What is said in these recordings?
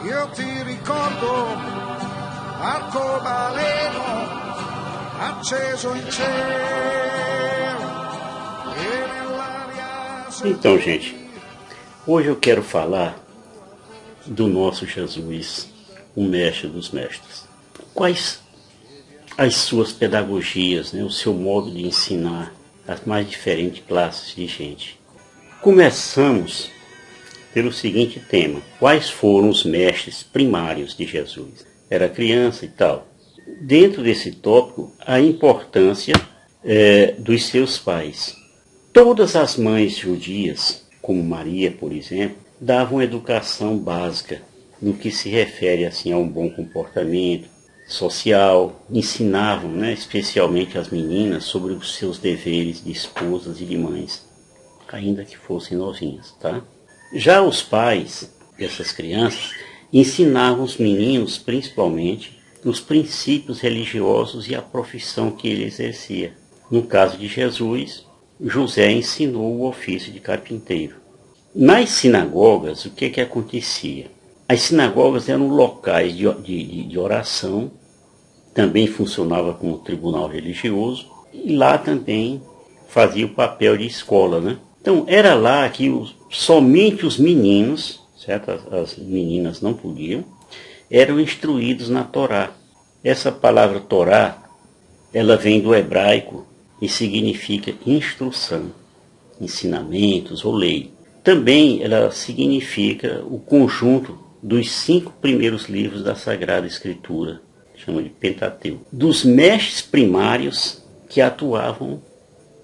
io ti ricordo arcobaleno acceso in cielo e nell'aria. Então, gente, hoje eu quero falar do nosso Jesus, o mestre dos mestres. Quais as suas pedagogias, né, o seu modo de ensinar as mais diferentes classes de gente. Começamos pelo seguinte tema: quais foram os mestres primários de Jesus? Era criança e tal. Dentro desse tópico, a importância dos seus pais. Todas as mães judias, como Maria, por exemplo, davam educação básica no que se refere assim, a um bom comportamento social, ensinavam, né, especialmente as meninas sobre os seus deveres de esposas e de mães, ainda que fossem novinhas, tá? Já os pais dessas crianças ensinavam os meninos, principalmente, os princípios religiosos e a profissão que ele exercia. No caso de Jesus, José ensinou o ofício de carpinteiro. Nas sinagogas, o que acontecia? As sinagogas eram locais de oração, também funcionava como tribunal religioso, e lá também fazia o papel de escola, né? Então, era lá que somente os meninos, certo? As meninas não podiam, eram instruídos na Torá. Essa palavra Torá, ela vem do hebraico e significa instrução, ensinamentos ou lei. Também ela significa o conjunto dos 5 primeiros livros da Sagrada Escritura, chama de Pentateuco, dos mestres primários que atuavam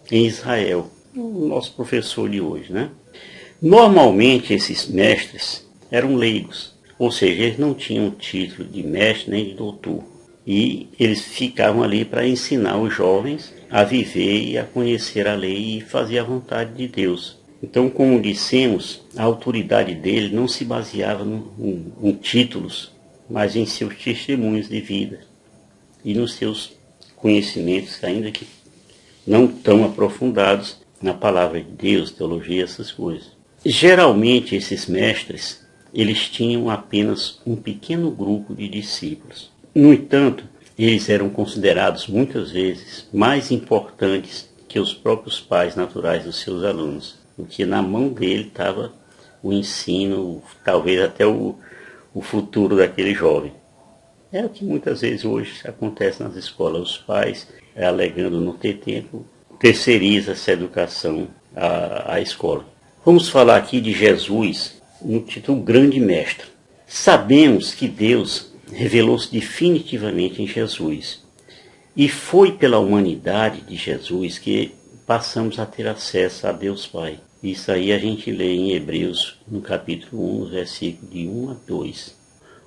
em Israel, o nosso professor de hoje, né? Normalmente esses mestres eram leigos, ou seja, eles não tinham título de mestre nem de doutor, e eles ficavam ali para ensinar os jovens a viver e a conhecer a lei e fazer a vontade de Deus. Então, como dissemos, a autoridade dele não se baseava em títulos, mas em seus testemunhos de vida e nos seus conhecimentos, ainda que não tão aprofundados, na palavra de Deus, teologia, essas coisas. Geralmente, esses mestres, eles tinham apenas um pequeno grupo de discípulos. No entanto, eles eram considerados muitas vezes mais importantes que os próprios pais naturais dos seus alunos, porque na mão dele estava o ensino, talvez até o futuro daquele jovem. É o que muitas vezes hoje acontece nas escolas. Os pais, alegando não ter tempo, terceiriza essa educação à escola. Vamos falar aqui de Jesus no título Grande Mestre. Sabemos que Deus revelou-se definitivamente em Jesus. E foi pela humanidade de Jesus que passamos a ter acesso a Deus Pai. Isso aí a gente lê em Hebreus, no capítulo 1, versículo de 1 a 2.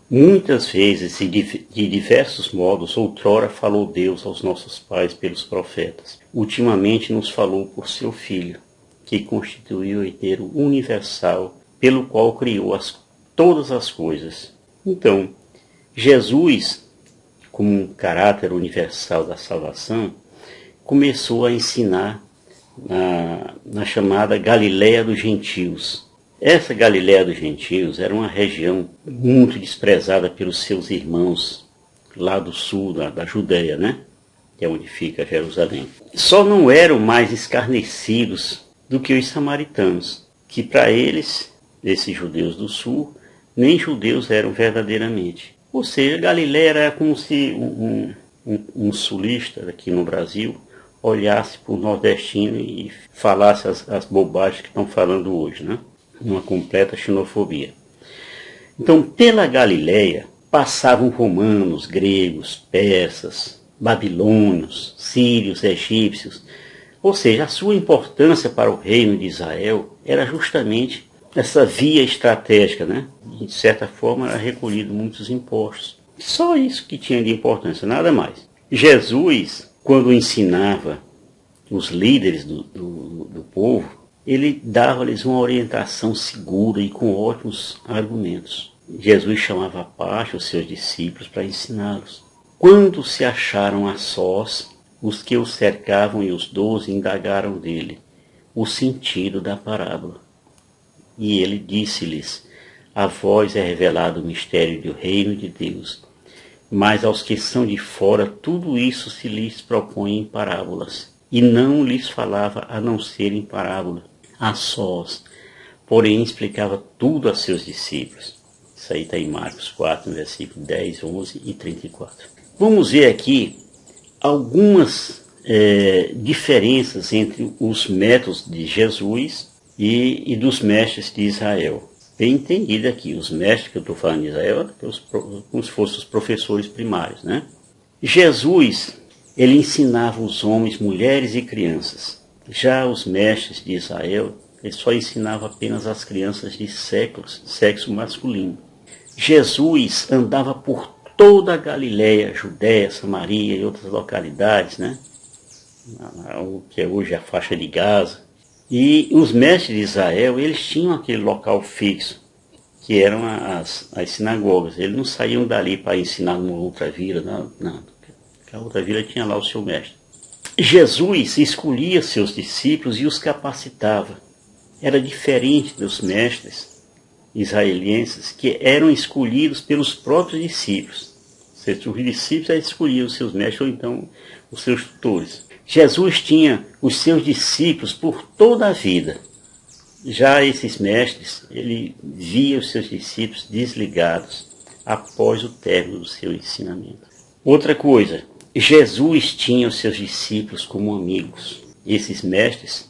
Muitas vezes e de diversos modos, outrora falou Deus aos nossos pais pelos profetas. Ultimamente nos falou por seu Filho, que constituiu o herdeiro universal, pelo qual criou todas as coisas. Então, Jesus, como um caráter universal da salvação, começou a ensinar na chamada Galileia dos Gentios. Essa Galileia dos Gentios era uma região muito desprezada pelos seus irmãos lá do sul, da Judéia, né? Que é onde fica Jerusalém. Só não eram mais escarnecidos do que os samaritanos, que para eles, esses judeus do sul, nem judeus eram verdadeiramente. Ou seja, Galileia era como se um sulista aqui no Brasil olhasse para o nordestino e falasse as bobagens que estão falando hoje, né? Uma completa xenofobia. Então, pela Galileia passavam romanos, gregos, persas, babilônios, sírios, egípcios. Ou seja, a sua importância para o reino de Israel era justamente essa via estratégica, né? De certa forma, era recolhido muitos impostos. Só isso que tinha de importância, nada mais. Jesus, quando ensinava os líderes do povo, ele dava-lhes uma orientação segura e com ótimos argumentos. Jesus chamava à parte os seus discípulos para ensiná-los. Quando se acharam a sós, os que o cercavam e os 12 indagaram dele o sentido da parábola. E ele disse-lhes: a vós é revelado o mistério do reino de Deus, mas aos que são de fora tudo isso se lhes propõe em parábolas, e não lhes falava a não ser em parábola, a sós, porém explicava tudo a seus discípulos. Isso aí está em Marcos 4, no versículo 10, 11 e 34. Vamos ver aqui algumas diferenças entre os métodos de Jesus e dos mestres de Israel. Bem entendido aqui, os mestres que eu estou falando de Israel, como se fossem os professores primários, né? Jesus, ele ensinava os homens, mulheres e crianças. Já os mestres de Israel, ele só ensinava apenas as crianças de sexo masculino. Jesus andava por toda a Galileia, Judéia, Samaria e outras localidades, né? O que é hoje a faixa de Gaza. E os mestres de Israel, eles tinham aquele local fixo, que eram as sinagogas. Eles não saíam dali para ensinar numa outra vila, não. A outra vila tinha lá o seu mestre. Jesus escolhia seus discípulos e os capacitava. Era diferente dos mestres israelenses, que eram escolhidos pelos próprios discípulos. Ou seja, os discípulos escolhiam os seus mestres ou então os seus tutores. Jesus tinha os seus discípulos por toda a vida. Já esses mestres, ele via os seus discípulos desligados após o término do seu ensinamento. Outra coisa, Jesus tinha os seus discípulos como amigos. Esses mestres,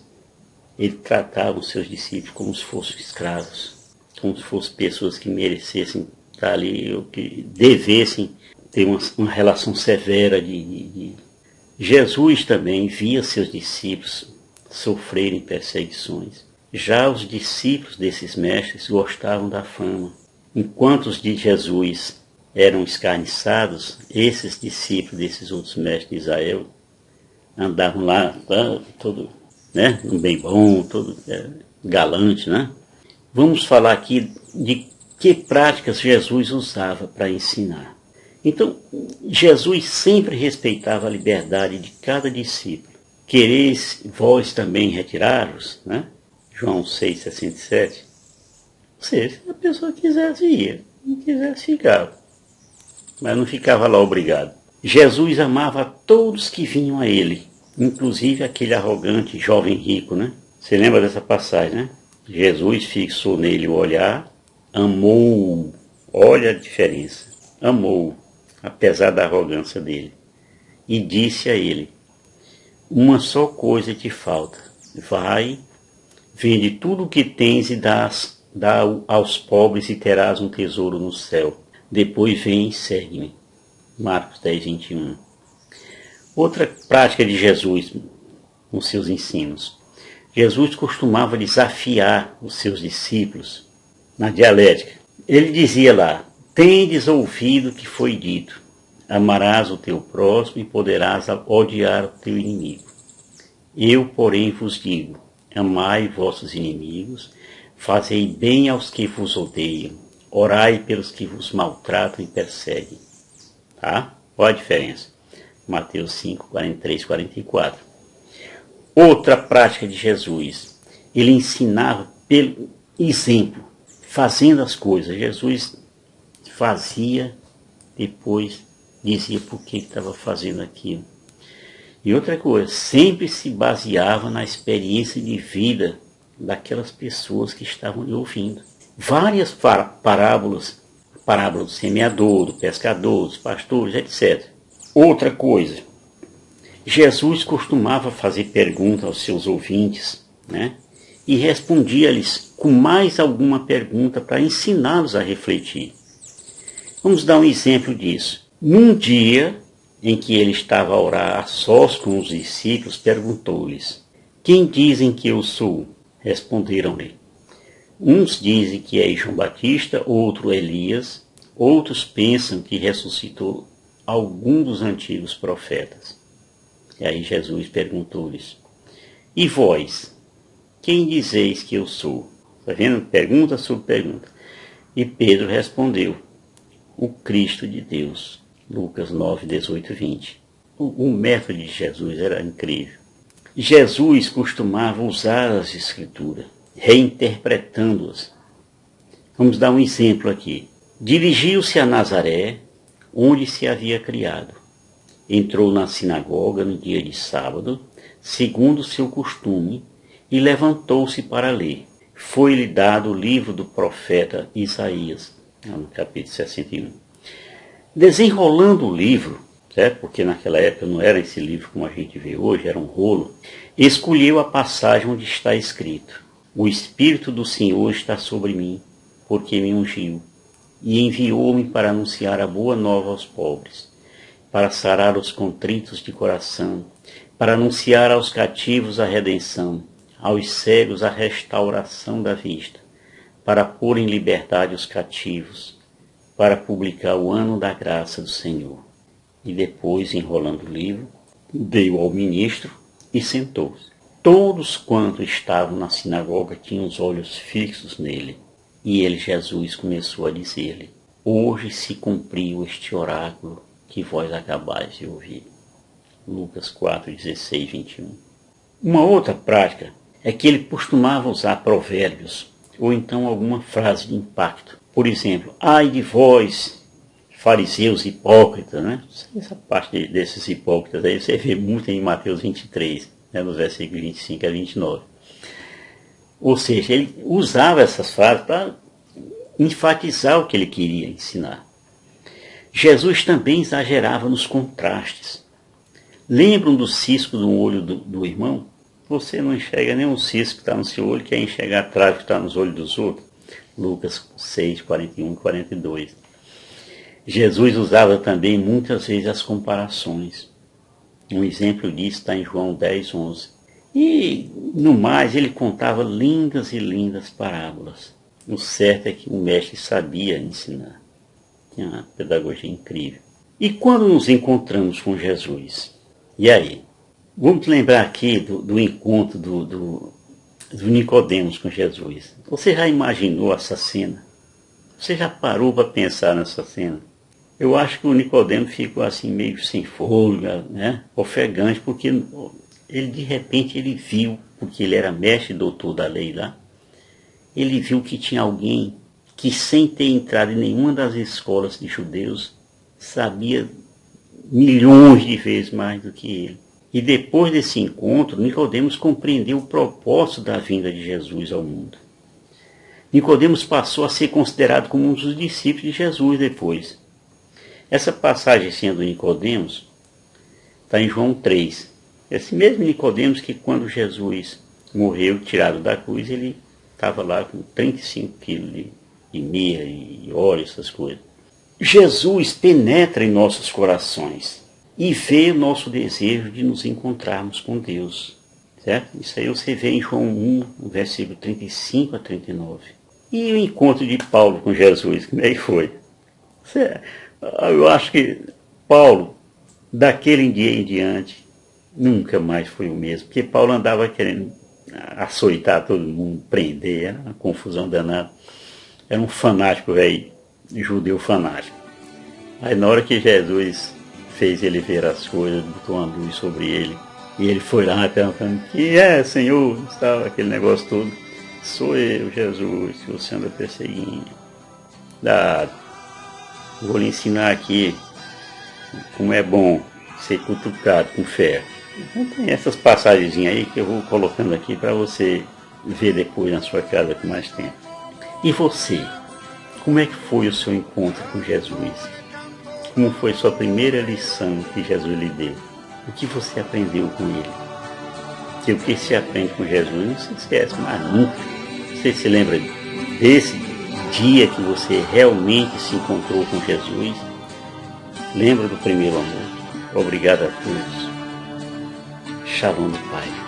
ele tratava os seus discípulos como se fossem escravos, como se fossem pessoas que merecessem estar ali, ou que devessem ter uma relação severa Jesus também via seus discípulos sofrerem perseguições. Já os discípulos desses mestres gostavam da fama. Enquanto os de Jesus eram escarniçados, esses discípulos desses outros mestres de Israel andavam lá, todo, né, um bem bom, todo galante, né? Vamos falar aqui de que práticas Jesus usava para ensinar. Então, Jesus sempre respeitava a liberdade de cada discípulo. Quereis vós também retirar-vos, né? João 6,67. Ou seja, se a pessoa quisesse ir, não quisesse ficar. Mas não ficava lá obrigado. Jesus amava a todos que vinham a ele, inclusive aquele arrogante jovem rico, né? Você lembra dessa passagem, né? Jesus fixou nele o olhar, amou-o. Olha a diferença. Amou-o, apesar da arrogância dele. E disse a ele, uma só coisa te falta. Vai, vende tudo o que tens e dá aos pobres e terás um tesouro no céu. Depois vem e segue-me. Marcos 10, 21. Outra prática de Jesus com seus ensinos. Jesus costumava desafiar os seus discípulos na dialética. Ele dizia lá, tendes ouvido o que foi dito, amarás o teu próximo e poderás odiar o teu inimigo. Eu, porém, vos digo, amai vossos inimigos, fazei bem aos que vos odeiam, orai pelos que vos maltratam e perseguem. Tá? Qual a diferença? Mateus 5, 43, 44. Outra prática de Jesus, ele ensinava pelo exemplo, fazendo as coisas. Jesus fazia, depois dizia por que estava fazendo aquilo. E outra coisa, sempre se baseava na experiência de vida daquelas pessoas que estavam lhe ouvindo. Várias parábolas, a parábola do semeador, do pescador, dos pastores, etc. Outra coisa, Jesus costumava fazer perguntas aos seus ouvintes, né? E respondia-lhes com mais alguma pergunta para ensiná-los a refletir. Vamos dar um exemplo disso. Num dia em que ele estava a orar a sós com os discípulos, perguntou-lhes, quem dizem que eu sou? Responderam-lhe. Uns dizem que é João Batista, outro Elias, outros pensam que ressuscitou algum dos antigos profetas. E aí Jesus perguntou-lhes, e vós, quem dizeis que eu sou? Está vendo? Pergunta sobre pergunta. E Pedro respondeu, o Cristo de Deus. Lucas 9, 18 e 20. O método de Jesus era incrível. Jesus costumava usar as Escrituras, reinterpretando-as, Vamos dar um exemplo aqui. Dirigiu-se a Nazaré, onde se havia criado. Entrou na sinagoga no dia de sábado, segundo o seu costume, e levantou-se para ler. Foi-lhe dado o livro do profeta Isaías, no capítulo 61. Desenrolando o livro, certo? Porque naquela época não era esse livro como a gente vê hoje, era um rolo, escolheu a passagem onde está escrito: o Espírito do Senhor está sobre mim, porque me ungiu, e enviou-me para anunciar a boa nova aos pobres, para sarar os contritos de coração, para anunciar aos cativos a redenção, aos cegos a restauração da vista, para pôr em liberdade os cativos, para publicar o ano da graça do Senhor. E depois, enrolando o livro, deu ao ministro e sentou-se. Todos quantos estavam na sinagoga tinham os olhos fixos nele. E ele, Jesus, começou a dizer-lhe: hoje se cumpriu este oráculo que vós acabais de ouvir. Lucas 4, 16, 21. Uma outra prática é que ele costumava usar provérbios, ou então alguma frase de impacto. Por exemplo, ai de vós, fariseus hipócritas, né? Essa parte desses hipócritas aí você vê muito em Mateus 23, né? Nos versículos 25 a 29. Ou seja, ele usava essas frases para enfatizar o que ele queria ensinar. Jesus também exagerava nos contrastes. Lembram do cisco no olho do irmão? Você não enxerga nem um cisco que está no seu olho, quer enxergar a trave que está nos olhos dos outros. Lucas 6, 41 e 42. Jesus usava também muitas vezes as comparações. Um exemplo disso está em João 10, 11. E, no mais, ele contava lindas e lindas parábolas. O certo é que o mestre sabia ensinar. Tinha uma pedagogia incrível. E quando nos encontramos com Jesus? E aí? Vamos lembrar aqui do encontro do Nicodemos com Jesus. Você já imaginou essa cena? Você já parou para pensar nessa cena? Eu acho que o Nicodemos ficou assim meio sem fôlego, né? Ofegante, porque ele de repente ele viu, porque ele era mestre e doutor da lei lá, ele viu que tinha alguém que, sem ter entrado em nenhuma das escolas de judeus, sabia milhões de vezes mais do que ele. E depois desse encontro, Nicodemos compreendeu o propósito da vinda de Jesus ao mundo. Nicodemos passou a ser considerado como um dos discípulos de Jesus depois. Essa passagem do Nicodemos está em João 3. Esse mesmo Nicodemos que, quando Jesus morreu, tirado da cruz, ele estava lá com 35 quilos de mirra e óleo, essas coisas. Jesus penetra em nossos corações e vê o nosso desejo de nos encontrarmos com Deus. Certo? Isso aí você vê em João 1, no versículo 35 a 39. E o encontro de Paulo com Jesus, como é que foi? Eu acho que Paulo, daquele dia em diante, nunca mais foi o mesmo. Porque Paulo andava querendo açoitar todo mundo, prender, era uma confusão danada. Era um fanático, velho, judeu fanático. Aí na hora que Jesus fez ele ver as coisas, botou uma luz sobre ele, e ele foi lá perguntando: que é, Senhor? Estava aquele negócio todo. Sou eu, Jesus, que você anda perseguindo. Vou lhe ensinar aqui como é bom ser cutucado com fé. Então tem essas passagens aí que eu vou colocando aqui para você ver depois na sua casa com mais tempo. E você? Como é que foi o seu encontro com Jesus? Como foi sua primeira lição que Jesus lhe deu? O que você aprendeu com ele? Porque o que se aprende com Jesus não se esquece mais nunca. Você se lembra desse dia que você realmente se encontrou com Jesus? Lembra do primeiro amor? Obrigado a todos. Shalom do Pai.